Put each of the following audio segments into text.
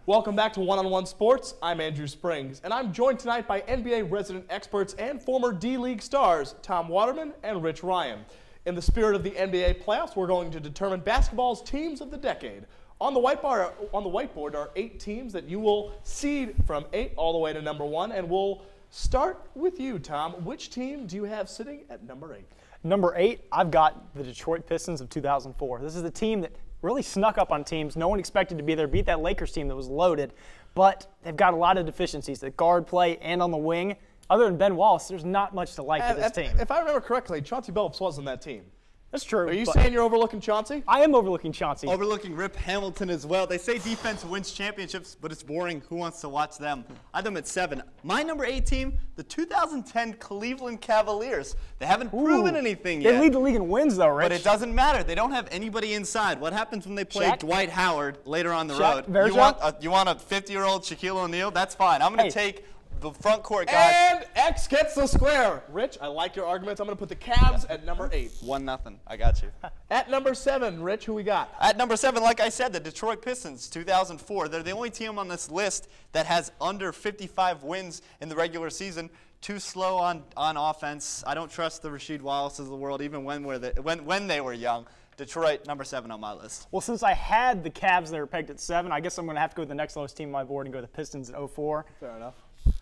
Welcome back to One-on-One Sports. I'm Andrew Springs, and I'm joined tonight by NBA resident experts and former D-League stars Tom Waterman and Rich Ryan. In the spirit of the NBA playoffs, we're going to determine basketball's teams of the decade. On the whiteboard are 8 teams that you will seed from 8 all the way to number 1, and we'll start with you, Tom. Which team do you have sitting at number 8? Number 8, I've got the Detroit Pistons of 2004. This is the team that really snuck up on teams. No one expected to be there, beat that Lakers team that was loaded, but they've got a lot of deficiencies at guard play and on the wing. Other than Ben Wallace, there's not much to like with this team. If I remember correctly, Chauncey Billups was on that team. That's true. Are you saying you're overlooking Chauncey? I am overlooking Chauncey. Overlooking Rip Hamilton as well. They say defense wins championships, but it's boring. Who wants to watch them? I have them at 7. My number 8 team, the 2010 Cleveland Cavaliers. They haven't proven anything yet. They lead the league in wins, though, Rich. But it doesn't matter. They don't have anybody inside. What happens when they play Shaq? Dwight Howard later on the Shaq? road? You want a 50-year-old Shaquille O'Neal? That's fine. I'm going to take the front court guys. And X gets the square. Rich, I like your arguments. I'm going to put the Cavs at number 8. 1-0. I got you. At number 7, Rich, who we got? At number 7, like I said, the Detroit Pistons, 2004. They're the only team on this list that has under 55 wins in the regular season. Too slow on offense. I don't trust the Rasheed Wallaces of the world, even when they were young. Detroit, number 7 on my list. Well, since I had the Cavs that were pegged at 7, I guess I'm going to have to go with the next lowest team on my board and go with the Pistons at 04. Fair enough.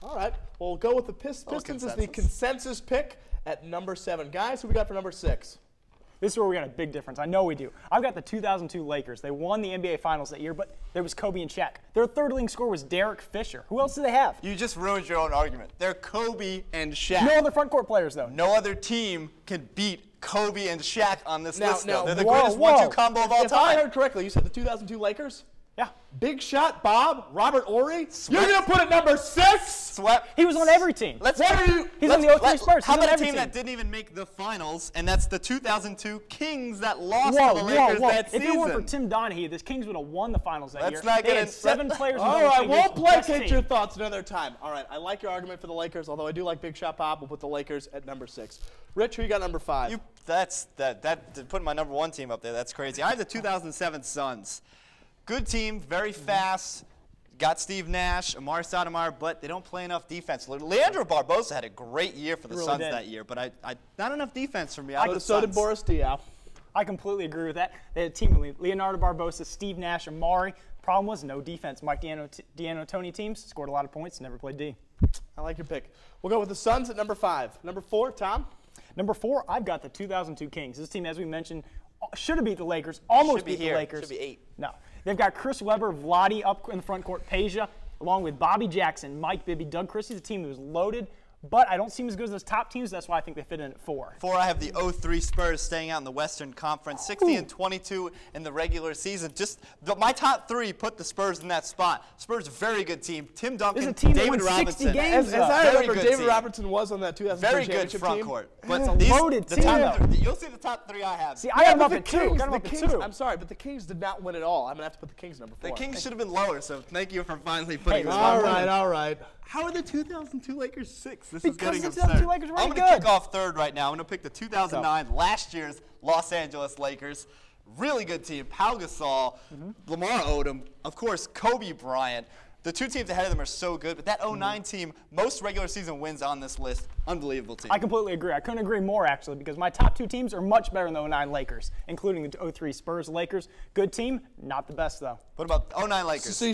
All right. Well, we'll go with the Pistons as the consensus pick at number 7. Guys, who we got for number 6? This is where we got a big difference. I know we do. I've got the 2002 Lakers. They won the NBA Finals that year, but there was Kobe and Shaq. Their third leading scorer was Derek Fisher. Who else do they have? You just ruined your own argument. They're Kobe and Shaq. No other front court players, though. No other team can beat Kobe and Shaq on this list, though. They're the whoa, greatest whoa. 1-2 combo of all If time. I heard correctly, you said the 2002 Lakers? Yeah. Big Shot Bob, Robert Ory. You're going to put it number 6? Swept. He was on every team. He's on the 03 Spurs. How He's on about a every team that didn't even make the finals, and that's the 2002 Kings that lost to the Lakers that season? If it weren't for Tim Donaghy, the Kings would have won the finals that year. Not they had 7 players. All right, we'll placate your thoughts another time. All right, I like your argument for the Lakers, although I do like Big Shot Bob. We'll put the Lakers at number 6. Rich, who you got number 5? Putting my number 1 team up there, that's crazy. I have the 2007 Suns. Good team, very fast. Got Steve Nash, Amar Stoudemire, but they don't play enough defense. Leandro Barbosa had a great year for the Suns that year, but not enough defense for me. So did Boris Diaw. I completely agree with that. They had a team with Leonardo Barbosa, Steve Nash, Amari. Problem was no defense. Mike D'Antoni teams scored a lot of points, never played D. I like your pick. We'll go with the Suns at number 5. Number 4, Tom? Number 4, I've got the 2002 Kings. This team, as we mentioned, should have beat the Lakers, almost beat the Lakers. Should be 8. No. They've got Chris Webber, Vlade up in the front court, Peja, along with Bobby Jackson, Mike Bibby, Doug Christie's a team that was loaded, but I don't see them as good as those top teams. That's why I think they fit in at 4. 4, I have the 03 Spurs staying out in the Western Conference, 60-22 in the regular season. My top 3 put the Spurs in that spot. Spurs, very good team. Tim Duncan, David Robinson. 60 games, as I remember, David Robinson was on that 2002 very good championship front team. court. But loaded team, you'll see the top 3 I have. See, I got them up at 2. I'm sorry, but the Kings did not win at all. I'm going to have to put the Kings number 4. The Kings should have been lower, so thank you for finally putting this All right. How are the 2002 Lakers 6? This is Because getting the absurd. 2002 Lakers were I'm going to kick off 3rd right now. I'm going to pick the 2009, last year's Los Angeles Lakers. Really good team. Pau Gasol, Lamar Odom, of course, Kobe Bryant. The 2 teams ahead of them are so good, but that 09 team, most regular season wins on this list. Unbelievable team. I completely agree. I couldn't agree more, actually, because my top 2 teams are much better than the 09 Lakers, including the 03 Spurs Lakers. Good team, not the best, though. What about 09 Lakers? So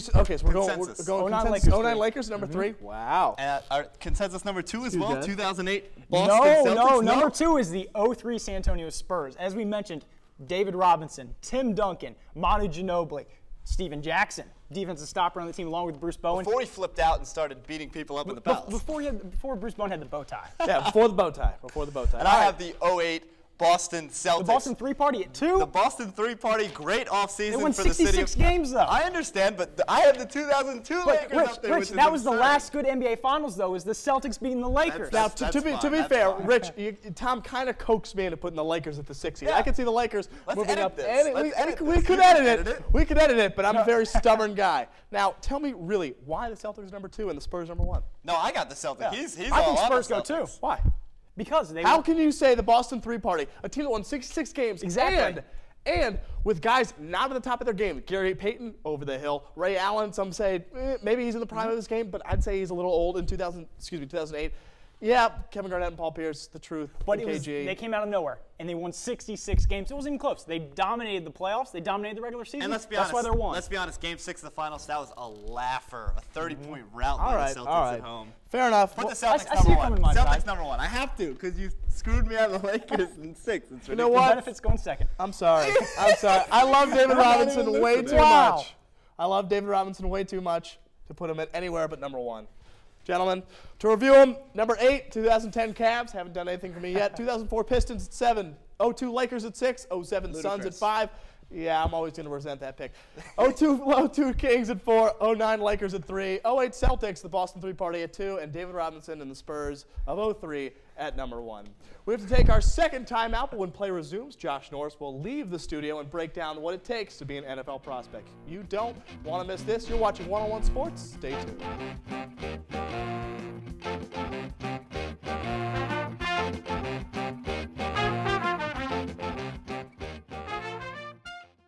we're going consensus. 09 Lakers, number 3. Wow. And our consensus number 2 as well, 2008 Boston Celtics. No, number 2 is the 03 San Antonio Spurs. As we mentioned, David Robinson, Tim Duncan, Manu Ginobili, Steven Jackson, defensive stopper on the team, along with Bruce Bowen. Before he flipped out and started beating people up in the palace. Before Bruce Bowen had the bow tie. Yeah, before the bow tie. And I have the 08 Boston Celtics. The Boston 3 party at 2? The Boston 3 party, great offseason for They the city. won 66 games, though. I understand, but I have the 2002 Lakers up there. Rich, that was the last good NBA Finals, though, is the Celtics beating the Lakers. Now, to be fair, Rich, Tom kind of coaxed me into putting the Lakers at the 6 seed. I could see the Lakers moving up. We could edit it. We could edit it, but I'm a very stubborn guy. Now, tell me really why the Celtics number 2 and the Spurs number 1. No, I got the Celtics. Yeah. He's I think all Spurs on go the Celtics. too. Why? Because they How can you say the Boston 3 party, a team that won 66 games, Exactly. And with guys not at the top of their game, Gary Payton over the hill, Ray Allen, some say maybe he's in the prime of his game, but I'd say he's a little old in 2008. Yeah, Kevin Garnett and Paul Pierce, the truth. But they came out of nowhere, and they won 66 games. It wasn't even close. They dominated the playoffs. They dominated the regular season. And let's be honest, honest. That's why they're won. Let's be honest. Game 6 of the finals, that was a laugher. A 30-point rout by the Celtics at home. Fair enough. Put the Celtics I see number it one. coming my Celtics side. number one. I have to, because you screwed me out of the Lakers in 6. It's ridiculous. You know what? The benefits going second. I'm sorry. I'm sorry. I love David Robinson way too much. I love David Robinson way too much to put him at anywhere but number 1. Gentlemen, to review them, number 8, 2010 Cavs, haven't done anything for me yet. 2004 Pistons at 7, 02 Lakers at 6, 07 Suns at 5. Yeah, I'm always going to resent that pick. 02 Kings at 4, 09 Lakers at 3, 08 Celtics, the Boston 3 Party at 2, and David Robinson and the Spurs of 03 at number 1. We have to take our second timeout, but when play resumes, Josh Norris will leave the studio and break down what it takes to be an NFL prospect. You don't want to miss this. You're watching One-on-One Sports. Stay tuned.